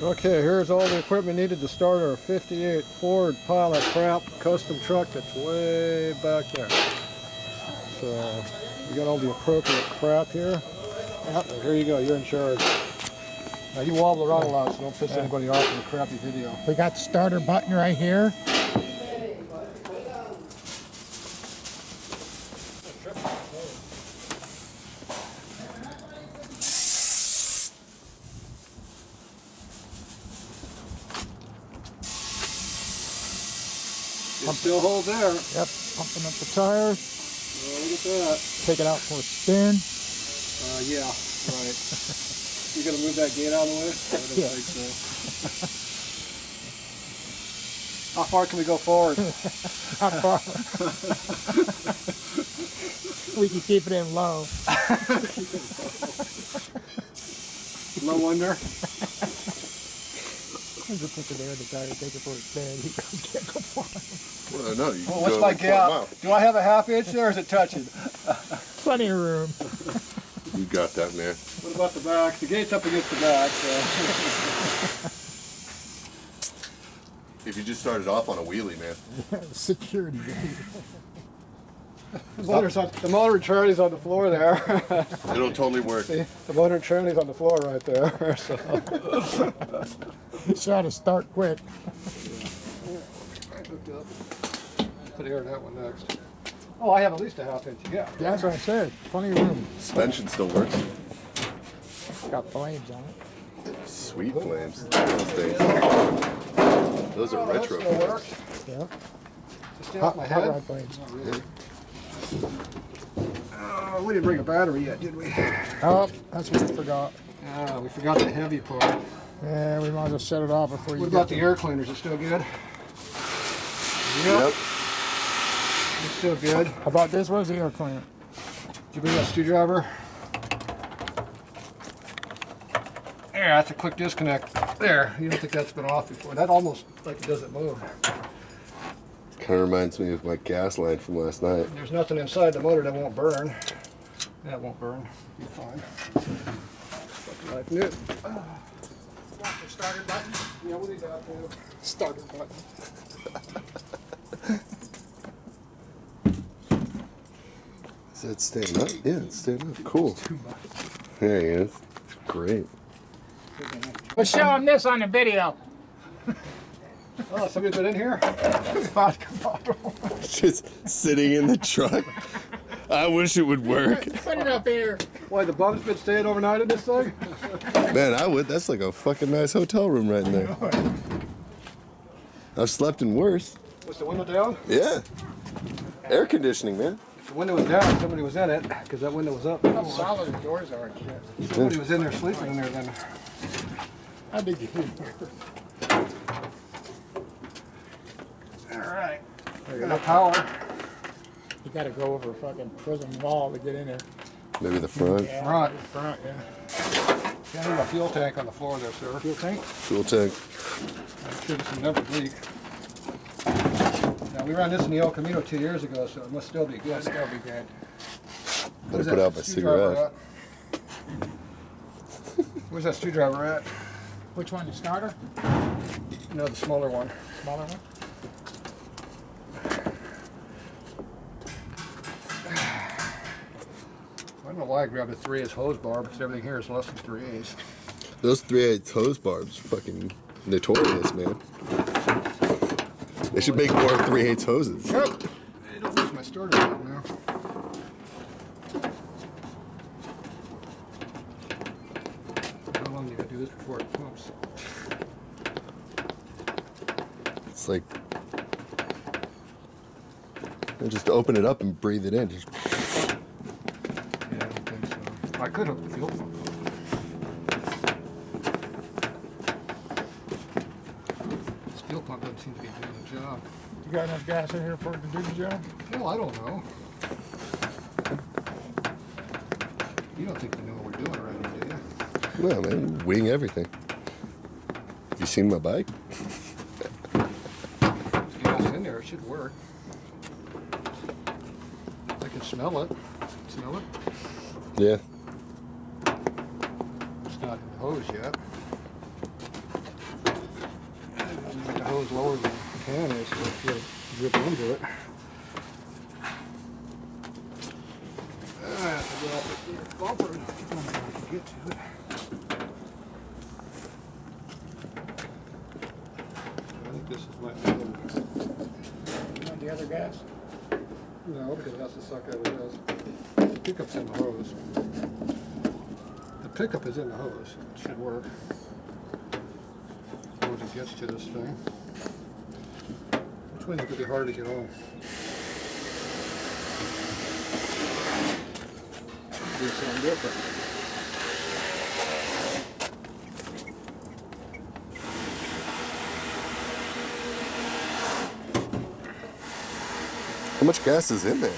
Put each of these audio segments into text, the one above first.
Okay, here's all the equipment needed to start our 58 Ford Pilot Crap custom truck that's way back there. So, we got all the appropriate crap here. Yep. Here you go, you're in charge. Now you wobble around a lot, so don't piss anybody off in the crappy video. We got the starter button right here. It still holds there. Yep, pumping up the tires. Oh, look at that. Take it out for a spin. Yeah, right. You gonna move that gate out of the way? I don't Yeah. think so. How far can we go forward? How far? We can keep it in low. No wonder. Just put it there in the tire, take it for a spin. You can't go far. Well, no, you Well, can what's go my like gap? Do I have a half inch there or is it touching? Plenty of room. You got that, man. What about the back? The gate's up against the back, so. If you just started off on a wheelie, man. Security gate. The motor and tranny's on the floor there. It'll totally work. See, the motor and tranny's on the floor right there. So. Try to start quick. Put air in that one next. Oh, I have at least a half inch. Yeah. Yeah, that's what I said. Plenty of room. Suspension still works. Got flames on it. Sweet flames. Those are retro That still flames. works. Yep. Just stay off my head. rod flames. Not really. We didn't bring a battery yet, did we? Oh, that's what we forgot. We forgot the heavy part. Yeah, we might as well shut it off before you What get about the air cleaners? Is it still good? Yep. It's still good. How about this? Where's the air cleaner? Did you bring that screwdriver? There, that's a quick disconnect. There, you don't think that's been off before. That almost like it doesn't move. Kind of reminds me of my gas line from last night. There's nothing inside the motor that won't burn. That won't burn. Be fine. Like new. Want the starter button? Yeah, we'll need that too. Starter button. Is that staying up? Yeah, it's staying up. Cool. There he is. Great. We're showing this on the video. Oh, somebody's been in here? Vodka bottle. Just sitting in the truck. I wish it would work. Put it up here. Why, the bum's been staying overnight in this thing? Man, I would. That's like a fucking nice hotel room right in there. I've slept in worse. Was the window down? Yeah. Air conditioning, man. If the window was down, somebody was in it, because that window was up. How solid the doors are. Somebody was in there sleeping in there then. How big you hear? Alright. Got power. You gotta go over a fucking prison wall to get in there. Maybe the front. Yeah, Front. Front, yeah. Yeah, there's a fuel tank on the floor there, sir. Fuel tank? Fuel tank. I'm sure this will never leak. Now, we ran this in the El Camino 2 years ago, so it must still be good. That'll be good. Better put out my cigarette. Where's that screwdriver at? Which one, the starter? No, the smaller one. Smaller one? I don't know why I grabbed a 3/8 hose bar, because everything here is less than 3/8. Those 3/8 hose barbs are fucking notorious, man. They should make more 3/8 hoses. Yep. I don't lose my starter right now. How long do you gotta do this before it pumps? It's like, you just open it up and breathe it in. Just, Yeah, I don't think so. I could hook the fuel pump. This fuel pump doesn't seem to be doing the job. You got enough gas in here for it to do the job? Well, I don't know. You don't think we know what we're doing around here, do you? well, man, wing everything. Have you seen my bike? There's gas in there, it should work. I can smell it. Smell it? Yeah. It's not in the hose yet. goes lower than the can is, so you'll drip into it. I have to get up the bumper when I can get to it. I think this is my other. On the other gas? No, because that's the suck out of this. The pickup's in the hose. The pickup is in the hose. It should work. As long as it gets to this thing. Which one could be hard to get on? Do something different. How much gas is in there?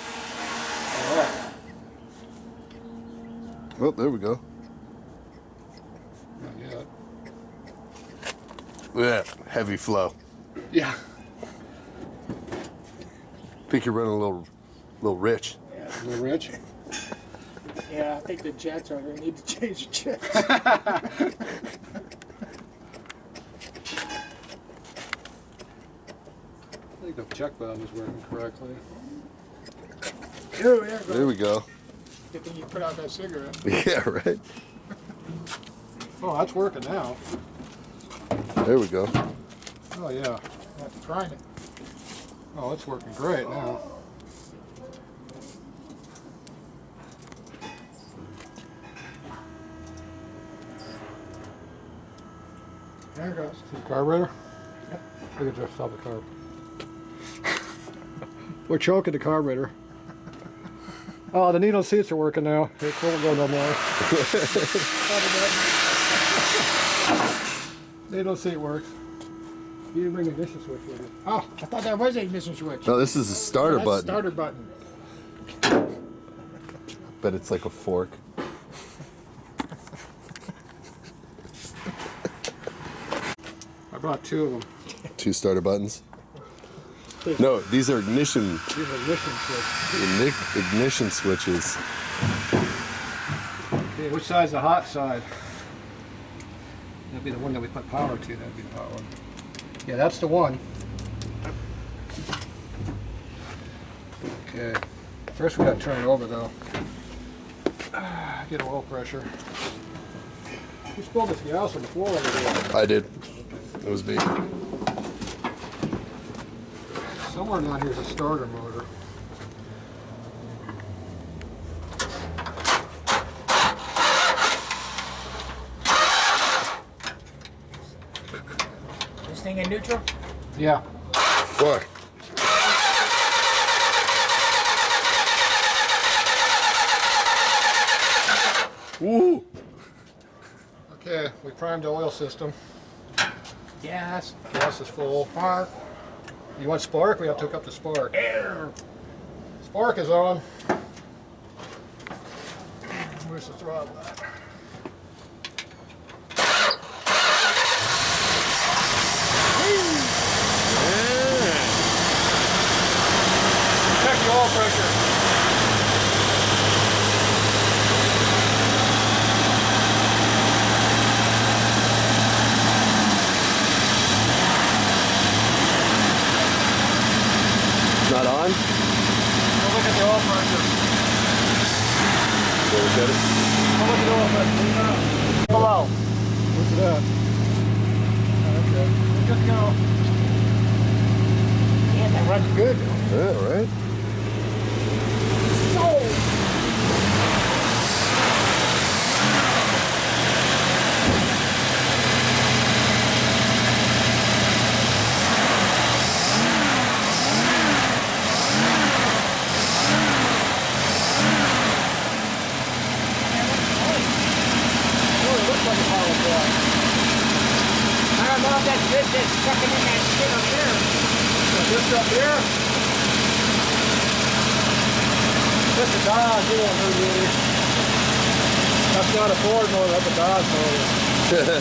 Oh, there we go. Not yet. Look at that heavy flow. Yeah. I think you're running a little rich. Yeah. A little rich? Yeah, I think the jets are going to need to change the jets. I think the check valve is working correctly. Oh, there There we go. Good thing you put out that cigarette. Yeah, right. Oh, that's working now. There we go. Oh, yeah. That's trying it. Oh, it's working great now. There it goes. See the carburetor? Look at just stop the carb. We're choking the carburetor. Oh, the needle seats are working now. It won't go no more. Needle seat works. You didn't bring a ignition switch with you. Oh, I thought that was a ignition switch. No, this is a starter That's button. starter button. But it's like a fork. I brought two of them. 2 starter buttons. No, these are ignition These are ignition switches. ignition switches. Okay, which side's the hot side? That'd be the one that we put power to. That'd be the hot one. Yeah, that's the one. Okay. First we gotta turn it over though. Get oil pressure. You spilled this gas on the floor over there. I did. It was me. Somewhere down here's a starter motor. This thing in neutral? Yeah. Fuck. Woo! Okay, we primed the oil system. Gas. Gas is full. Spark. You want spark? We have to hook up the spark. Air. Spark is on. Where's the throttle at? Check the oil pressure. Not on? Go look at the oil pressure. Go look at it. Go look at the oil pressure. Below. What's it at? Okay. We're good to go. Yeah, that runs good. Yeah, right? I don't know if that's good, that's sucking in that shit up there. This up here. This is a Dodge, you won't hurt really. That's not a Ford motor, that's a Dodge motor. A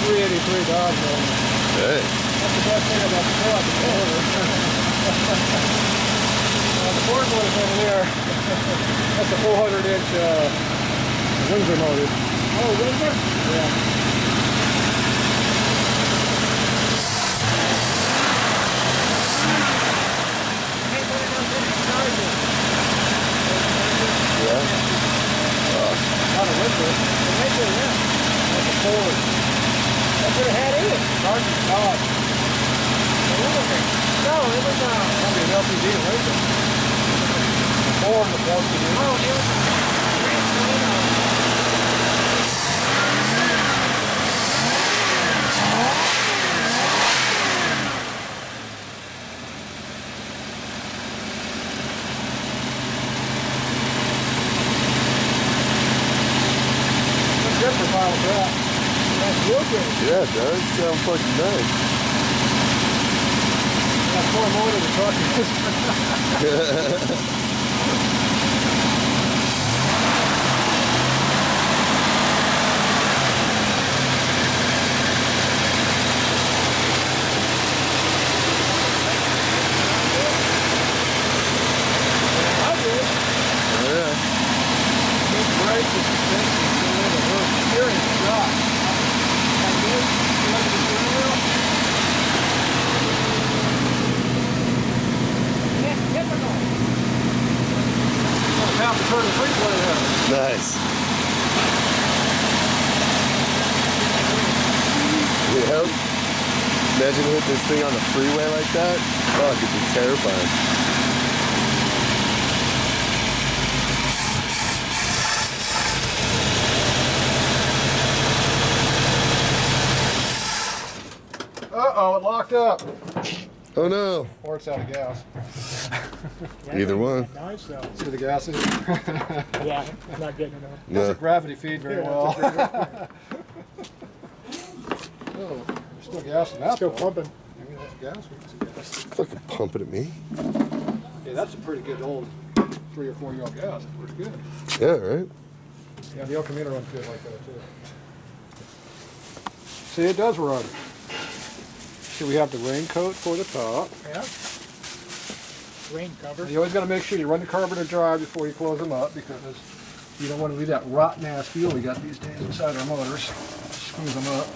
383 Dodge motor. Hey. That's the best thing about the Ford motor. The Ford motor's over there. That's a 400-inch Windsor motor. Oh, Windsor? Yeah. charging God. No, it was Probably an LPD laser. Form of LPD. oh, it was Good for pile of crap. That's real good. Yeah, it does sound fucking nice. That's far more than the truck is. Half the turn of freeway there. Nice. Yep. Imagine hitting this thing on the freeway like that. Fuck, it'd be terrifying. Uh-oh, it locked up. Oh no. Or it's out of gas. Either one. nice though. See the gas is? Yeah, I'm not getting enough. Doesn't No. gravity feed very well. Oh, there's still gas in that. Still though. pumping. Maybe that's gas. We can see gas. Fucking pumping at me. Yeah, that's a pretty good old 3 or 4 year old gas. It's pretty good. Yeah, right? Yeah, the El Camino runs good like that too. See, it does run. See, we have the raincoat for the top. Yeah. Rain cover. You always got to make sure you run the carburetor dry before you close them up because you don't want to leave that rotten ass fuel we got these days inside our motors. Screws them up.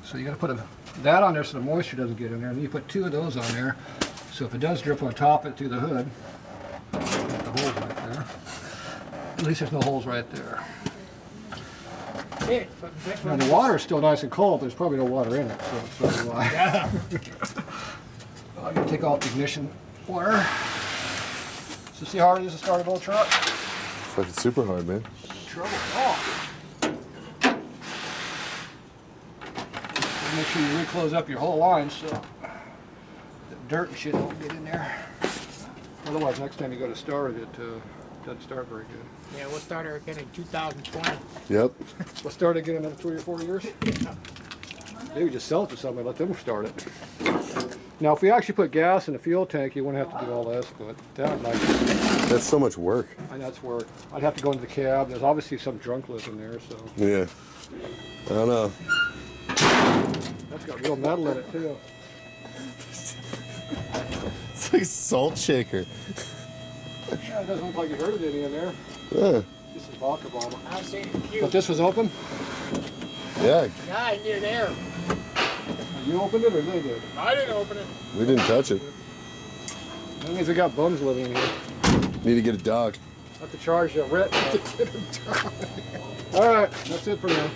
So you got to put that on there so the moisture doesn't get in there. And then you put 2 of those on there. So if it does drip on top of it through the hood, the holes right there. At least there's no holes right there. Now the water's still nice and cold. There's probably no water in it, so that's why. Yeah. I'm gonna take off the ignition wire. So see how hard it is to start an old truck? Fucking super hard, man. Trouble. Oh. Make sure you re-close up your whole line so the dirt and shit don't get in there. Otherwise, next time you go to start it, doesn't start very good. Yeah, we'll start her again in 2020. Yep. We'll start it again in another 3 or 4 years. Maybe just sell it to somebody, let them start it. Now, if we actually put gas in the fuel tank, you wouldn't have to do all this, but that might. That's so much work. And that's work. I'd have to go into the cab. There's obviously some drunk lives in there, so. Yeah. I don't know. That's got real metal in it, too. It's like a salt shaker. Yeah, it doesn't look like you hurted any in there. Yeah. This is vodka bottle. I've seen it But cute. this was open? Yeah. Yeah, I needed air. You opened it or they did? I didn't open it. We didn't touch it. That means they got bums living in here. Need to get a dog. Have to charge the rent. All right, that's it for now.